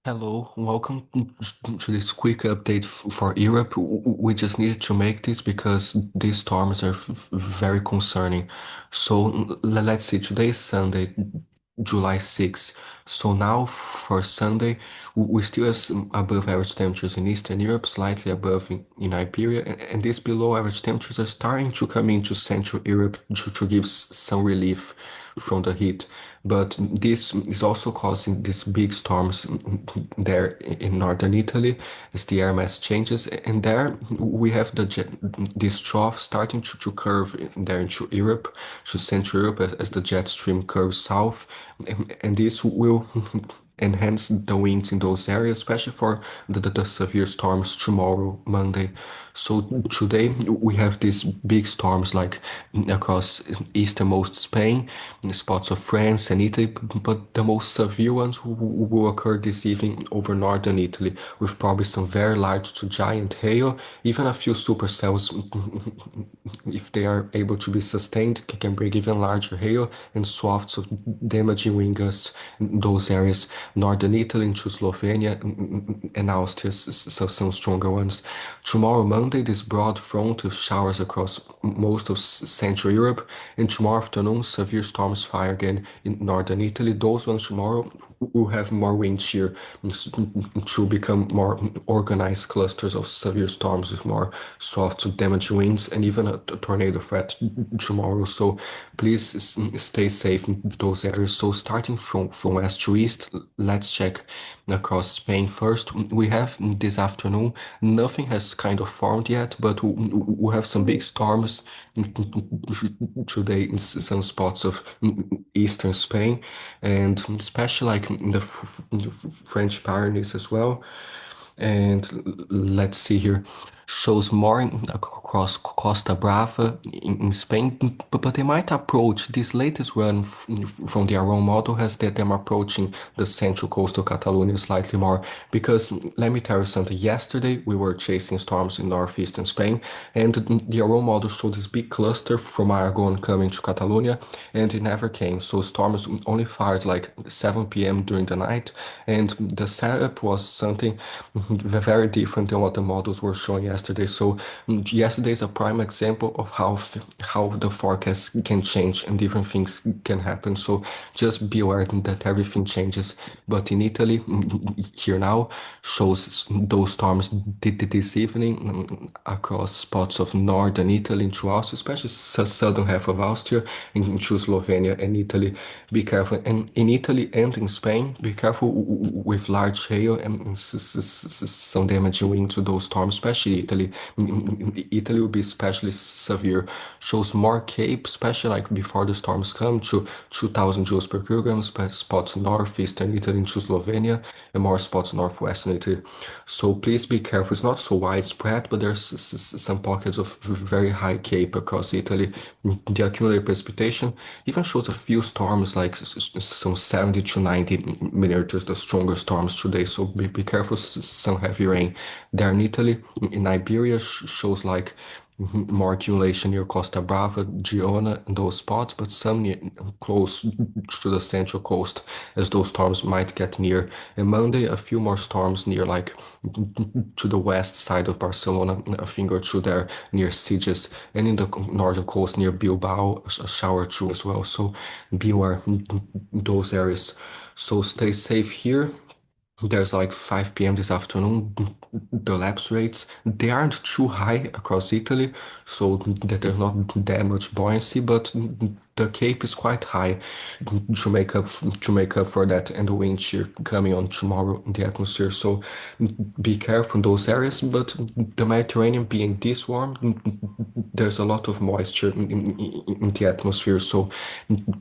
Hello, welcome to this quick update for Europe. We just needed to make this because these storms are very concerning. So let's see, today is Sunday, July 6th. So now for Sunday, we still have some above average temperatures in Eastern Europe, slightly above in Iberia, and these below average temperatures are starting to come into Central Europe to give some relief from the heat. But this is also causing these big storms there in northern Italy as the air mass changes. And there we have this trough starting to curve there into Europe, to Central Europe as the jet stream curves south. And this will enhance the winds in those areas, especially for the severe storms tomorrow, Monday. So today we have these big storms like across easternmost Spain, in spots of France and Italy, but the most severe ones will occur this evening over northern Italy, with probably some very large to giant hail, even a few supercells, if they are able to be sustained, can bring even larger hail and swathes of damaging wind gusts in those areas, northern Italy into Slovenia and Austria, so some stronger ones. Tomorrow, Monday, this broad front with showers across most of Central Europe, and tomorrow afternoon, severe storms fire again in northern Italy. Those ones tomorrow will have more wind shear to become more organized clusters of severe storms with more soft to damage winds and even a tornado threat tomorrow. So please stay safe in those areas. So starting from west to east, let's check across Spain first. We have this afternoon, nothing has kind of formed yet, but we have some big storms today in some spots of eastern Spain, and especially like in the French Pyrenees as well. And let's see here, shows more across Costa Brava in Spain, but they might approach this latest run from the Aron model has them approaching the central coastal Catalonia slightly more. Because let me tell you something, yesterday we were chasing storms in northeastern Spain, and the Aron model showed this big cluster from Aragon coming to Catalonia, and it never came. So storms only fired like 7 p.m. during the night, and the setup was something very different than what the models were showing yesterday. So yesterday is a prime example of how the forecast can change and different things can happen. So just be aware that everything changes. But in Italy, here now shows those storms this evening across spots of northern Italy into Austria, especially southern half of Austria, into Slovenia and Italy. Be careful. And in Italy and in Spain, be careful with large hail and some damaging wind to those storms, especially Italy. Italy will be especially severe. Shows more Cape, especially like before the storms come, to 2000 joules per kilogram, spots northeastern Italy into Slovenia, and more spots northwestern Italy. So please be careful. It's not so widespread, but there's some pockets of very high Cape across Italy. The accumulated precipitation even shows a few storms like some 70 to 90 millimeters, the stronger storms today. So be careful, some heavy rain there in Italy. In Iberia shows like more accumulation near Costa Brava, Girona, and those spots, but some close to the central coast as those storms might get near. And Monday, a few more storms near like to the west side of Barcelona, a thing or two there near Sitges, and in the northern coast near Bilbao, a shower or two as well. So beware those areas. So stay safe here. There's like 5 p.m. this afternoon. The lapse rates, they aren't too high across Italy, so that there's not that much buoyancy, but the Cape is quite high to make up for that, and the wind shear coming on tomorrow in the atmosphere. So be careful in those areas. But the Mediterranean being this warm, there's a lot of moisture in the atmosphere. So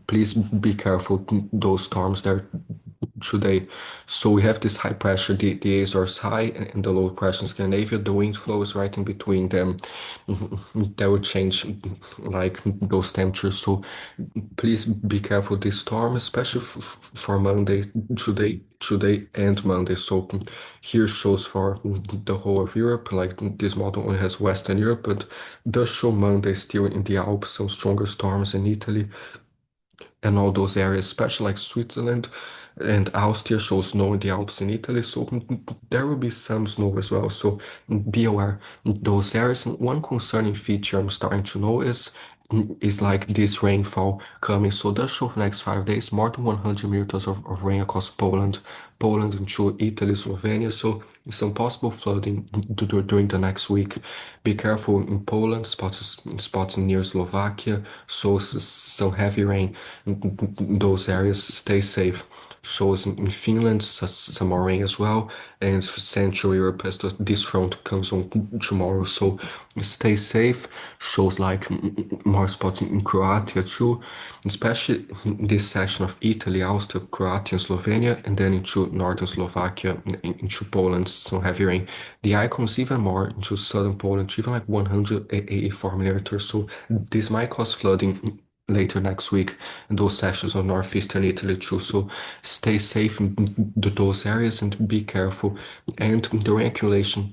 please be careful those storms there today. So we have this high pressure, the Azores high, and the low pressure in Scandinavia. The wind flow is right in between them. That will change like those temperatures. So please be careful this storm, especially for Monday, today and Monday. So here shows for the whole of Europe. Like this model only has Western Europe, but does show Monday still in the Alps, some stronger storms in Italy and all those areas, especially like Switzerland and Austria, show snow in the Alps in Italy. So there will be some snow as well. So be aware those areas. And one concerning feature I'm starting to notice is like this rainfall coming. So that show for the next 5 days, more than 100 millimeters of rain across Poland into Italy, Slovenia. So some possible flooding during the next week. Be careful in Poland, spots near Slovakia. So some heavy rain in those areas. Stay safe. Shows in Finland, some more rain as well, and Central Europe as this front comes on tomorrow. So stay safe. Shows like more spots in Croatia too, especially this section of Italy, Austria, Croatia, and Slovenia, and then into northern Slovakia, into Poland, some heavy rain. The icons even more into southern Poland, even like 184 millimeters. So this might cause flooding later next week in those sections of northeastern Italy too. So stay safe in those areas and be careful. And the rain accumulation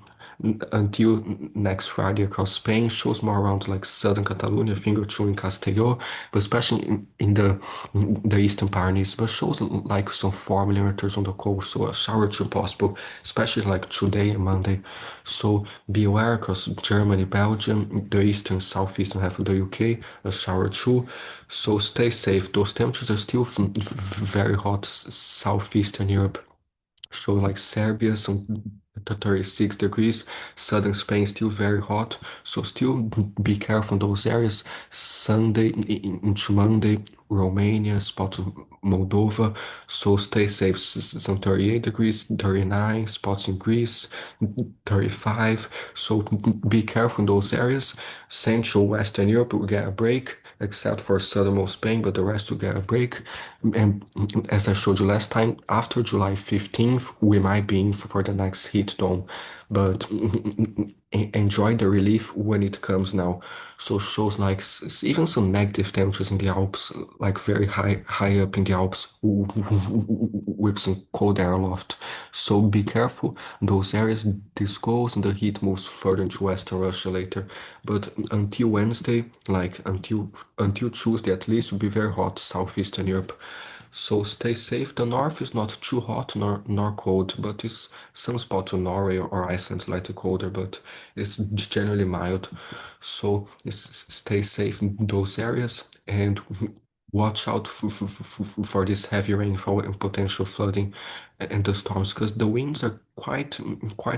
until next Friday across Spain shows more around like southern Catalonia, finger two in Castelló, but especially in the eastern Pyrenees, but shows like some 4 millimeters on the coast, so a shower too possible, especially like today and Monday. So be aware because Germany, Belgium, the eastern, southeastern half of the UK, a shower too. So stay safe. Those temperatures are still very hot, southeastern Europe. So like Serbia, some 36 degrees. Southern Spain still very hot. So still be careful in those areas. Sunday into Monday, Romania, spots of Moldova. So stay safe. Some 38 degrees, 39 spots in Greece, 35. So be careful in those areas. Central Western Europe will get a break, except for southernmost Spain, but the rest will get a break. And as I showed you last time, after July 15th, we might be in for the next heat dome. But enjoy the relief when it comes now. So shows like even some negative temperatures in the Alps, like very high up in the Alps with some cold air aloft. So be careful. Those areas, this goes and the heat moves further into Western Russia later. But until Wednesday, like until Tuesday at least, will be very hot southeastern Europe. So stay safe. The north is not too hot nor cold, but it's some spots in Norway or Iceland slightly colder, but it's generally mild. So stay safe in those areas and watch out for this heavy rainfall and potential flooding and the storms because the winds are quite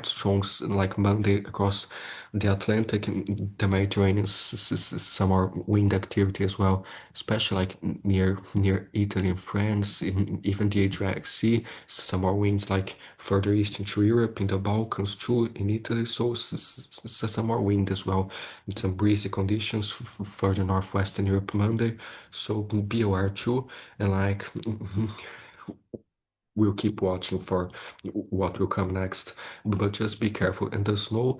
strong, like Monday across the Atlantic and the Mediterranean, some more wind activity as well, especially like near Italy and France, even the Adriatic Sea, some more winds like further east into Europe, in the Balkans too, in Italy, so some more wind as well, and some breezy conditions further northwestern Europe Monday, so be aware too, and like we'll keep watching for what will come next, but just be careful. And the snow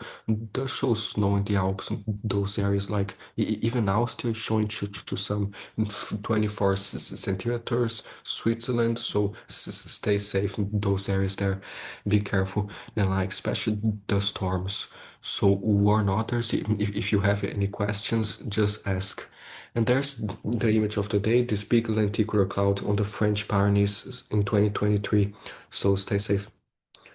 does show snow in the Alps, those areas like even Austria is showing to some 24 centimeters, Switzerland. So stay safe in those areas there. Be careful, and like especially the storms. So warn others if you have any questions, just ask. And there's the image of the day, this big lenticular cloud on the French Pyrenees in 2023. So stay safe.